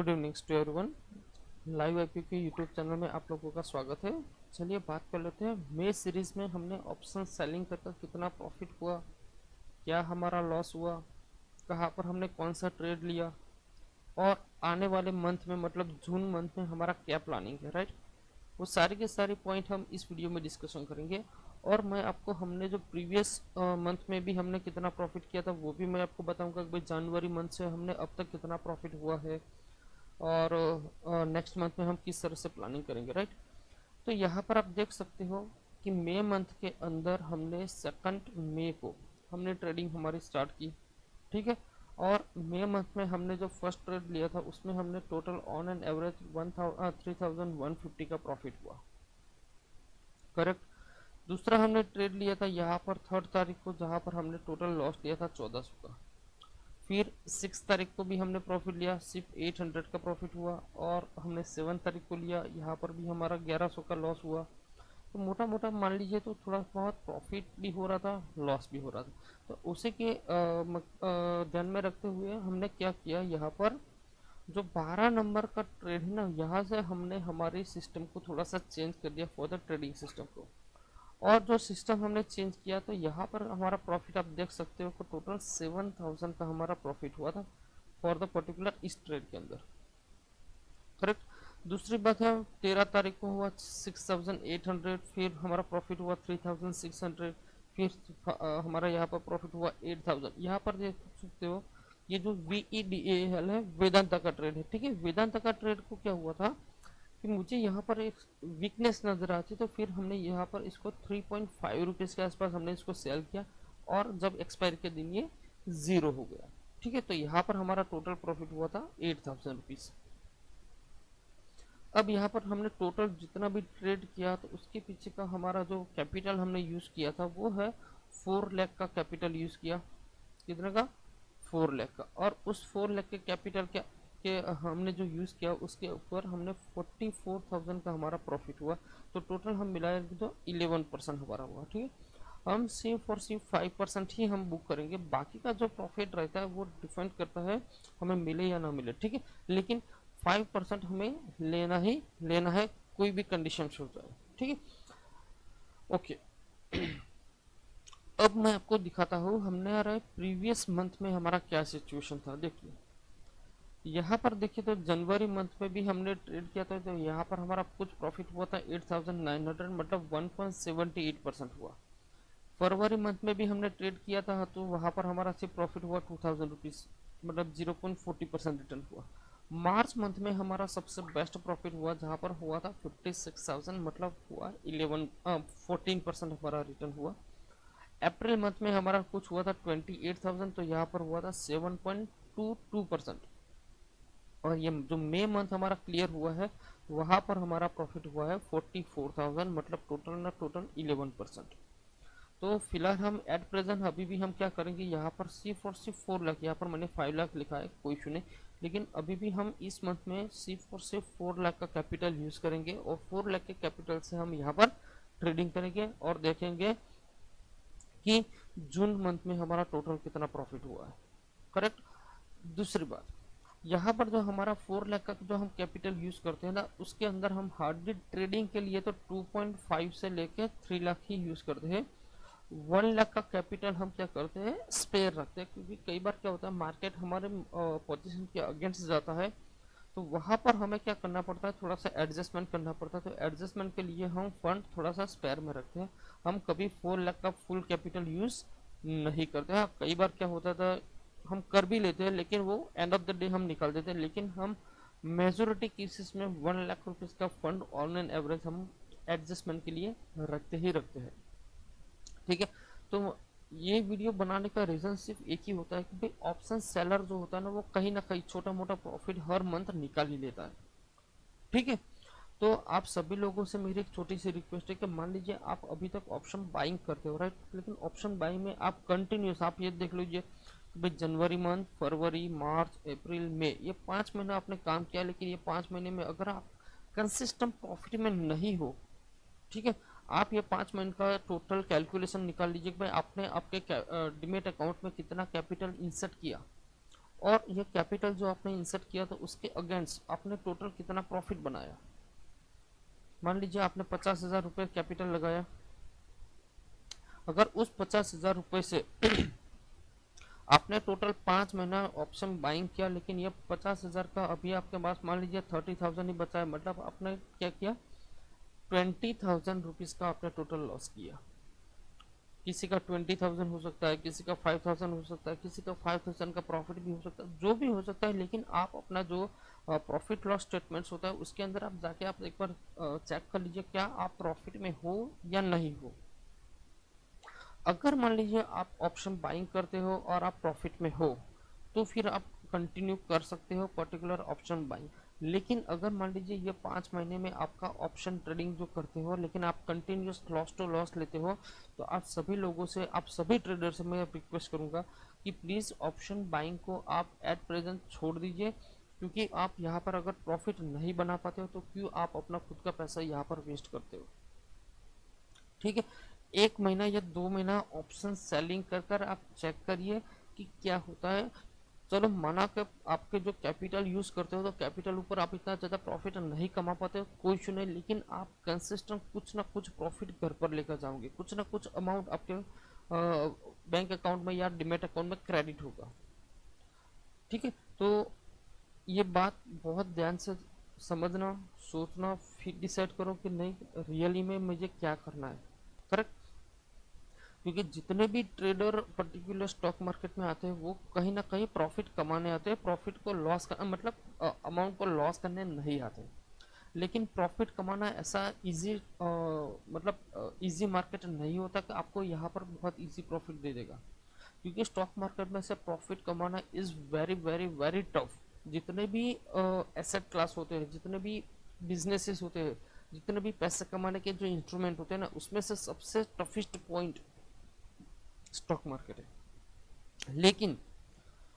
Good evening to everyone. Live IP के YouTube channel में आप लोगों का स्वागत है। चलिए बात कर लेते हैं। मे सीरीज में हमने ऑप्शन सेलिंग करके कितना प्रॉफिट हुआ, क्या हमारा लॉस हुआ, कहाँ पर हमने कौन सा ट्रेड लिया और आने वाले मंथ में मतलब जून मंथ में हमारा क्या प्लानिंग है, राइट। वो सारे के सारे पॉइंट हम इस वीडियो में डिस्कशन करेंगे। और मैं आपको हमने जो प्रीवियस मंथ में भी हमने कितना प्रॉफिट किया था वो भी मैं आपको बताऊंगा कि भाई जनवरी मंथ से हमने अब तक कितना प्रॉफिट हुआ है और नेक्स्ट मंथ में हम किस तरह से प्लानिंग करेंगे, राइट। तो यहाँ पर आप देख सकते हो कि मई मंथ के अंदर हमने 2 मई को हमने ट्रेडिंग हमारी स्टार्ट की, ठीक है। और मई मंथ में हमने जो फर्स्ट ट्रेड लिया था उसमें हमने टोटल ऑन एन एवरेज 3150 का प्रॉफिट हुआ, करेक्ट। दूसरा हमने ट्रेड लिया था यहाँ पर 3 तारीख को, जहाँ पर हमने टोटल लॉस लिया था 1400 का। फिर 6 तारीख को भी हमने प्रॉफिट लिया, सिर्फ 800 का प्रॉफिट हुआ। और हमने 7 तारीख को लिया, यहाँ पर भी हमारा 1100 का लॉस हुआ। तो मोटा मोटा मान लीजिए तो थोड़ा बहुत प्रॉफिट भी हो रहा था, लॉस भी हो रहा था। तो उसी के ध्यान में रखते हुए हमने क्या किया, यहाँ पर जो 12 नंबर का ट्रेड है ना, यहाँ से हमने हमारे सिस्टम को थोड़ा सा चेंज कर दिया फॉर द ट्रेडिंग सिस्टम को। और जो सिस्टम हमने चेंज किया तो यहाँ पर हमारा प्रॉफिट आप देख सकते हो कि टोटल 7000 का हमारा प्रॉफिट हुआ था फॉर द पर्टिकुलर इस ट्रेड के अंदर, करेक्ट। दूसरी बात है 13 तारीख को हुआ 6800, फिर हमारा प्रॉफिट हुआ 3600, फिर हमारा यहाँ पर प्रॉफिट हुआ 8000। यहाँ पर देख सकते हो ये जो VEDAL है वेदांता का ट्रेड है, ठीक है। वेदांता का ट्रेड को क्या हुआ था कि मुझे यहाँ पर एक वीकनेस नजर आती, तो फिर हमने यहाँ पर इसको 3.5 रुपीज़ के आसपास हमने इसको सेल किया। और जब एक्सपायर के दिन ये 0 हो गया, ठीक है। तो यहाँ पर हमारा टोटल प्रॉफिट हुआ था 8000 रुपीज़। अब यहाँ पर हमने टोटल जितना भी ट्रेड किया तो उसके पीछे का हमारा जो कैपिटल हमने यूज़ किया था वो है 4 लाख का कैपिटल यूज़ किया। कितने का? 4 लाख का। और उस 4 लाख के कैपिटल के हमने जो यूज़ किया उसके ऊपर हमने 44,000 का हमारा प्रॉफिट हुआ। तो टोटल हम मिलाएंगे तो 11% हमारा हुआ, ठीक है। हम सिर्फ और सिर्फ 5% ही हम बुक करेंगे, बाकी का जो प्रॉफिट रहता है वो डिपेंड करता है हमें मिले या ना मिले, ठीक है। लेकिन 5% हमें लेना ही लेना है, कोई भी कंडीशन हो जाए, ठीक है। ओके, अब मैं आपको दिखाता हूँ हमने यार प्रीवियस मंथ में हमारा क्या सिचुएशन था। देखिए यहाँ पर देखिए तो जनवरी मंथ में भी हमने ट्रेड किया था, तो यहाँ पर हमारा कुछ प्रॉफिट हुआ था 8900, मतलब 1.78% हुआ। फरवरी मंथ में भी हमने ट्रेड किया था तो वहाँ पर हमारा सिर्फ प्रॉफिट हुआ 2000 रुपीज़, मतलब 0.40% रिटर्न हुआ। मार्च मंथ में हमारा सबसे बेस्ट प्रॉफिट हुआ जहाँ पर हुआ था 56,000, मतलब हुआ 14% हमारा रिटर्न हुआ। अप्रैल मंथ में हमारा कुछ हुआ था 28,000, तो यहाँ पर हुआ था 7.22%। और ये जो मई मंथ हमारा क्लियर हुआ है वहाँ पर हमारा प्रॉफिट हुआ है 44,000, मतलब टोटल ना टोटल 11%। तो फिलहाल हम एट प्रेजेंट अभी भी हम क्या करेंगे, यहाँ पर सिर्फ और सिर्फ 4 लाख, यहाँ पर मैंने 5 लाख लिखा है, कोई इशू नहीं। लेकिन अभी भी हम इस मंथ में सिर्फ और सिर्फ 4 लाख का कैपिटल यूज़ करेंगे और 4 लाख के कैपिटल से हम यहाँ पर ट्रेडिंग करेंगे और देखेंगे कि जून मंथ में हमारा टोटल कितना प्रॉफिट हुआ है, करेक्ट। दूसरी बात, यहाँ पर जो हमारा 4 लाख का जो हम कैपिटल यूज़ करते हैं ना उसके अंदर हम हार्डली ट्रेडिंग के लिए तो 2.5 से लेके 3 लाख ही यूज़ करते हैं। 1 लाख का कैपिटल हम क्या करते हैं, स्पेयर रखते हैं, क्योंकि कई बार क्या होता है मार्केट हमारे पोजीशन के अगेंस्ट जाता है, तो वहाँ पर हमें क्या करना पड़ता है, थोड़ा सा एडजस्टमेंट करना पड़ता है। तो एडजस्टमेंट के लिए हम फंड थोड़ा सा स्पेयर में रखते हैं। हम कभी 4 लाख का फुल कैपिटल यूज़ नहीं करते हैं। कई बार क्या होता था हम कर भी लेते हैं लेकिन वो एंड ऑफ द डे हम निकाल देते हैं, लेकिन हम मेजोरिटी केसेस में 1 लाख रुपीज़ का फंड ऑन एन एवरेज हम एडजस्टमेंट के लिए रखते ही रखते हैं, ठीक है। तो ये वीडियो बनाने का रीज़न सिर्फ एक ही होता है कि भाई ऑप्शन सेलर जो होता है ना वो कहीं ना कहीं छोटा मोटा प्रॉफिट हर मंथ निकाल ही लेता है, ठीक है। तो आप सभी लोगों से मेरी एक छोटी सी रिक्वेस्ट है कि मान लीजिए आप अभी तक ऑप्शन बाइंग करते हो, राइट, लेकिन ऑप्शन बाइंग में आप कंटिन्यूस आप ये देख लीजिए कि भाई जनवरी मंथ, फरवरी, मार्च, अप्रैल, मई, ये 5 महीना आपने काम किया, लेकिन ये 5 महीने में अगर आप कंसिस्टेंट प्रॉफिट में नहीं हो, ठीक है, आप ये 5 महीने का टोटल कैलकुलेशन निकाल लीजिए कि भाई आपने आपके डिमेट अकाउंट में कितना कैपिटल इंसर्ट किया और ये कैपिटल जो आपने इंसर्ट किया था उसके अगेंस्ट आपने टोटल कितना प्रॉफिट बनाया। मान लीजिए आपने 50,000 रुपये कैपिटल लगाया, अगर उस 50,000 रुपये से आपने टोटल 5 महीना ऑप्शन बाइंग किया, लेकिन ये 50,000 का अभी आपके पास मान लीजिए 30,000 ही बचा है, मतलब आपने क्या किया, 20,000 रुपीज का आपने टोटल लॉस किया। किसी का 20,000 हो सकता है, किसी का 5,000 हो सकता है, किसी का 5,000 का प्रॉफिट भी हो सकता है, जो भी हो सकता है। लेकिन आप अपना जो प्रॉफिट लॉस स्टेटमेंट्स होता है उसके अंदर आप जाके आप एक बार चेक कर लीजिए क्या आप प्रॉफिट में हो या नहीं हो। अगर मान लीजिए आप ऑप्शन बाइंग करते हो और आप प्रॉफिट में हो तो फिर आप कंटिन्यू कर सकते हो पर्टिकुलर ऑप्शन बाइंग। लेकिन अगर मान लीजिए ये 5 महीने में आपका ऑप्शन ट्रेडिंग जो करते हो लेकिन आप कंटिन्यूस लॉस टू लॉस लेते हो, तो आप सभी लोगों से, आप सभी ट्रेडर से मैं रिक्वेस्ट करूंगा कि प्लीज़ ऑप्शन बाइंग को आप एट प्रेजेंट छोड़ दीजिए, क्योंकि आप यहाँ पर अगर प्रॉफिट नहीं बना पाते हो तो क्यों आप अपना खुद का पैसा यहाँ पर वेस्ट करते हो। ठीक है, 1 महीना या 2 महीना ऑप्शन सेलिंग कर कर आप चेक करिए कि क्या होता है। चलो माना कि आपके जो कैपिटल यूज करते हो तो कैपिटल ऊपर आप इतना ज़्यादा प्रॉफिट नहीं कमा पाते हो, कोई इशू नहीं, लेकिन आप कंसिस्टेंट कुछ ना कुछ प्रॉफिट घर पर लेकर जाओगे, कुछ ना कुछ अमाउंट आपके बैंक अकाउंट में या डिमेट अकाउंट में क्रेडिट होगा। ठीक है, तो ये बात बहुत ध्यान से समझना, सोचना, फिर डिसाइड करो कि नहीं रियली में मुझे क्या करना है। करेक्ट, क्योंकि जितने भी ट्रेडर पर्टिकुलर स्टॉक मार्केट में आते हैं वो कहीं ना कहीं प्रॉफिट कमाने आते हैं, प्रॉफिट को लॉस कर मतलब अमाउंट को लॉस करने नहीं आते। लेकिन प्रॉफिट कमाना ऐसा इजी मतलब इजी मार्केट नहीं होता कि आपको यहाँ पर बहुत इजी प्रॉफिट दे देगा, क्योंकि स्टॉक मार्केट में से प्रॉफिट कमाना is very very very tough. जितने भी एसेट क्लास होते हैं, जितने भी बिजनेसेस होते हैं, जितने भी पैसे कमाने के जो इंस्ट्रूमेंट होते हैं ना, उसमें से सबसे टफेस्ट पॉइंट स्टॉक मार्केट है। लेकिन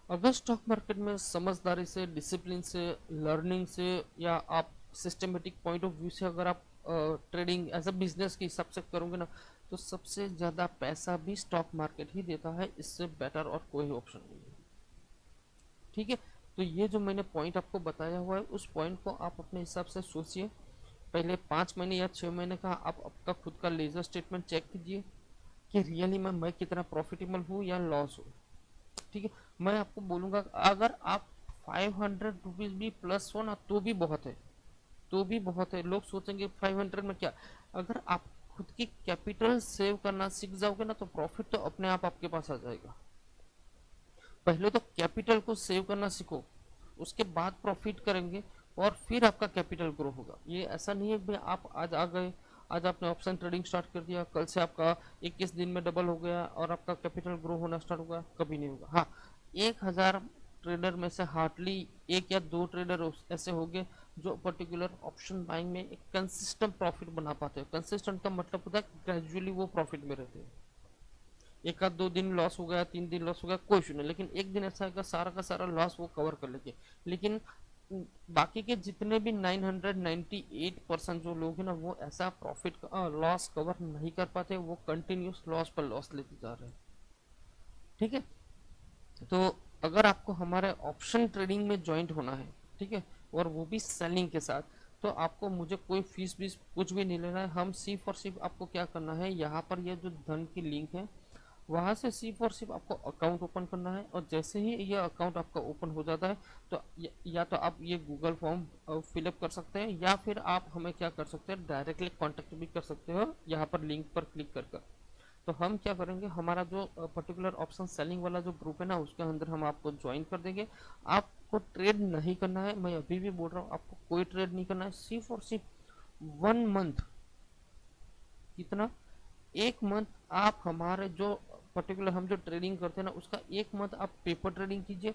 अगर स्टॉक मार्केट में समझदारी से, डिसिप्लिन से, लर्निंग से, या आप सिस्टमेटिक पॉइंट ऑफ व्यू से अगर आप ट्रेडिंग एज अ बिजनेस के हिसाब से करोगे ना, तो सबसे ज़्यादा पैसा भी स्टॉक मार्केट ही देता है, इससे बेटर और कोई ऑप्शन नहीं है। ठीक है, तो ये जो मैंने पॉइंट आपको बताया हुआ है उस पॉइंट को आप अपने हिसाब से सोचिए। पहले 5 महीने या 6 महीने का आप आपका खुद का लेजर स्टेटमेंट चेक कीजिए कि रियली में मैं कितना प्रॉफिटेबल हूँ या लॉस हूँ। ठीक है, मैं आपको बोलूंगा अगर आप 500 रुपीज भी प्लस हो ना तो भी बहुत है, तो भी बहुत है। लोग सोचेंगे 500 में क्या, अगर आप खुद की कैपिटल सेव करना सीख जाओगे ना तो प्रॉफिट तो अपने आप आपके पास आ जाएगा। पहले तो कैपिटल को सेव करना सीखो, उसके बाद प्रॉफिट करेंगे और फिर आपका कैपिटल ग्रो होगा। ये ऐसा नहीं है कि आप आज आ गए, आज आपने ऑप्शन ट्रेडिंग स्टार्ट कर दिया, कल से आपका 21 दिन में डबल हो गया और आपका कैपिटल ग्रो होना स्टार्ट होगा, कभी नहीं होगा। हाँ, 1,000 ट्रेडर में से हार्डली 1 या 2 ट्रेडर ऐसे होंगे जो पर्टिकुलर ऑप्शन बाइंग में एक कंसिस्टेंट प्रॉफिट बना पाते हैं। कंसिस्टेंट का मतलब होता है ग्रेजुअली वो प्रॉफिट में रहते हैं। 1 आध 2 दिन लॉस हो गया, 3 दिन लॉस हो गया, कोई इशू नहीं, लेकिन एक दिन ऐसा है सारा का सारा लॉस वो कवर कर लेंगे। लेकिन बाकी के जितने भी 998% जो लोग हैं ना वो ऐसा प्रॉफिट लॉस कवर नहीं कर पाते, वो कंटिन्यूस लॉस पर लॉस लेते जा रहे हैं। ठीक है, तो अगर आपको हमारे ऑप्शन ट्रेडिंग में ज्वाइंट होना है, ठीक है, और वो भी सेलिंग के साथ, तो आपको मुझे कोई फीस भी कुछ भी नहीं लेना है। हम सिर्फ और सिर्फ आपको क्या करना है, यहाँ पर ये जो धन की लिंक है वहां से सिर्फ और सिर्फ आपको अकाउंट ओपन करना है, और जैसे ही ये अकाउंट आपका ओपन हो जाता है तो या तो आप ये गूगल फॉर्म फिलअप कर सकते हैं या फिर आप हमें क्या कर सकते हैं, डायरेक्टली कांटेक्ट भी कर सकते हो यहाँ पर लिंक पर क्लिक कर। तो हम क्या करेंगे, हमारा जो पर्टिकुलर ऑप्शन सेलिंग वाला जो ग्रुप है ना उसके अंदर हम आपको ज्वाइन कर देंगे। आपको ट्रेड नहीं करना है, मैं अभी भी बोल रहा हूँ, आपको कोई ट्रेड नहीं करना है, सिर्फ और सिर्फ 1 मंथ, कितना, 1 मंथ आप हमारे जो पर्टिकुलर हम जो ट्रेडिंग करते हैं ना उसका 1 मंथ आप पेपर ट्रेडिंग कीजिए।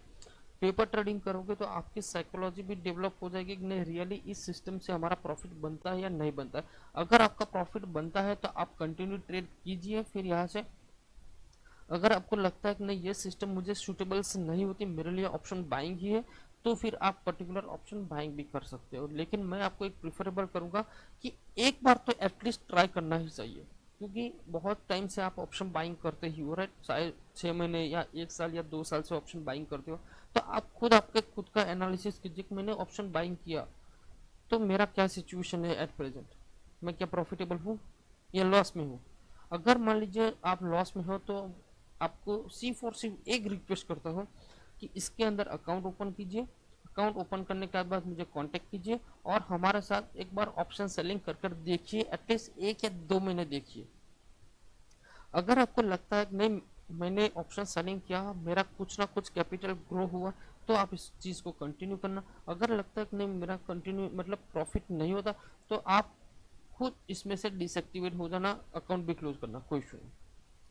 पेपर ट्रेडिंग करोगे तो आपकी साइकोलॉजी भी डेवलप हो जाएगी कि नहीं रियली इस सिस्टम से हमारा प्रॉफिट बनता है या नहीं बनता है। अगर आपका प्रॉफिट बनता है तो आप कंटिन्यू ट्रेड कीजिए। फिर यहाँ से अगर आपको लगता है कि नहीं ये सिस्टम मुझे सूटेबल से नहीं होती, मेरे लिए ऑप्शन बाइंग ही है, तो फिर आप पर्टिकुलर ऑप्शन बाइंग भी कर सकते हो। लेकिन मैं आपको एक प्रिफरेबल करूंगा कि एक बार तो एटलीस्ट ट्राई करना ही चाहिए। क्योंकि बहुत टाइम से आप ऑप्शन बाइंग करते ही हो, राइट, चाहे 6 महीने या 1 साल या 2 साल से ऑप्शन बाइंग करते हो, तो आप खुद आपके खुद का एनालिसिस कीजिए कि मैंने ऑप्शन बाइंग किया तो मेरा क्या सिचुएशन है एट प्रेजेंट, मैं क्या प्रॉफिटेबल हूँ या लॉस में हूँ। अगर मान लीजिए आप लॉस में हो तो आपको सिर्फ और सिर्फ एक रिक्वेस्ट करता हूँ कि इसके अंदर अकाउंट ओपन कीजिए, अकाउंट ओपन करने के बाद मुझे कांटेक्ट कीजिए और हमारे साथ एक बार ऑप्शन सेलिंग कर कर देखिए, एटलीस्ट 1 या 2 महीने देखिए। अगर आपको लगता है कि नहीं मैंने ऑप्शन सेलिंग किया, मेरा कुछ ना कुछ कैपिटल ग्रो हुआ, तो आप इस चीज़ को कंटिन्यू करना। अगर लगता है कि नहीं मेरा कंटिन्यू मतलब प्रॉफिट नहीं होता, तो आप खुद इसमें से डिसएक्टिवेट हो जाना, अकाउंट भी क्लोज करना, कोई इशू नहीं।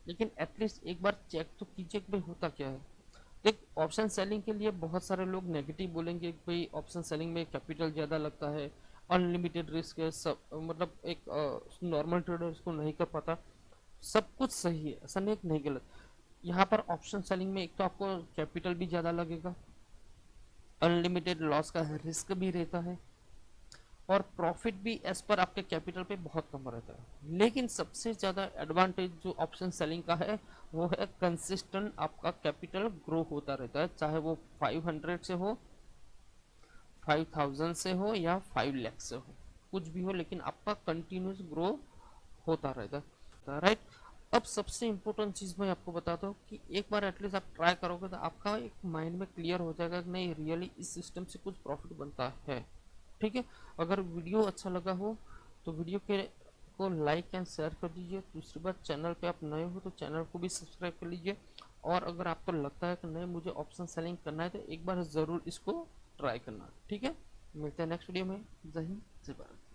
लेकिन एटलीस्ट एक बार चेक तो कीजिए कि भाई होता क्या है। देख, ऑप्शन सेलिंग के लिए बहुत सारे लोग नेगेटिव बोलेंगे कि भाई ऑप्शन सेलिंग में कैपिटल ज़्यादा लगता है, अनलिमिटेड रिस्क है, सब मतलब एक नॉर्मल ट्रेडर इसको नहीं कर पाता। सब कुछ सही है, ऐसा नहीं नहीं गलत। यहाँ पर ऑप्शन सेलिंग में एक तो आपको कैपिटल भी ज़्यादा लगेगा, अनलिमिटेड लॉस का रिस्क भी रहता है, और प्रॉफिट भी एज पर आपके कैपिटल पे बहुत कम रहता है। लेकिन सबसे ज़्यादा एडवांटेज जो ऑप्शन सेलिंग का है वो है कंसिस्टेंट आपका कैपिटल ग्रो होता रहता है, चाहे वो 500 से हो, 5000 से हो या 5 लाख से हो, कुछ भी हो, लेकिन आपका कंटिन्यूस ग्रो होता रहता है, राइट। अब सबसे इम्पोर्टेंट चीज़ मैं आपको बताता हूँ कि एक बार एटलीस्ट आप ट्राई करोगे तो आपका एक माइंड में क्लियर हो जाएगा कि नहीं रियली इस सिस्टम से कुछ प्रॉफिट बनता है। ठीक है, अगर वीडियो अच्छा लगा हो तो वीडियो के को लाइक एंड शेयर कर दीजिए। दूसरी बात, चैनल पे आप नए हो तो चैनल को भी सब्सक्राइब कर लीजिए। और अगर आपको लगता है कि नहीं मुझे ऑप्शन सेलिंग करना है तो एक बार ज़रूर इसको ट्राई करना। ठीक है, मिलते हैं नेक्स्ट वीडियो में। जय हिंद, जय भारत।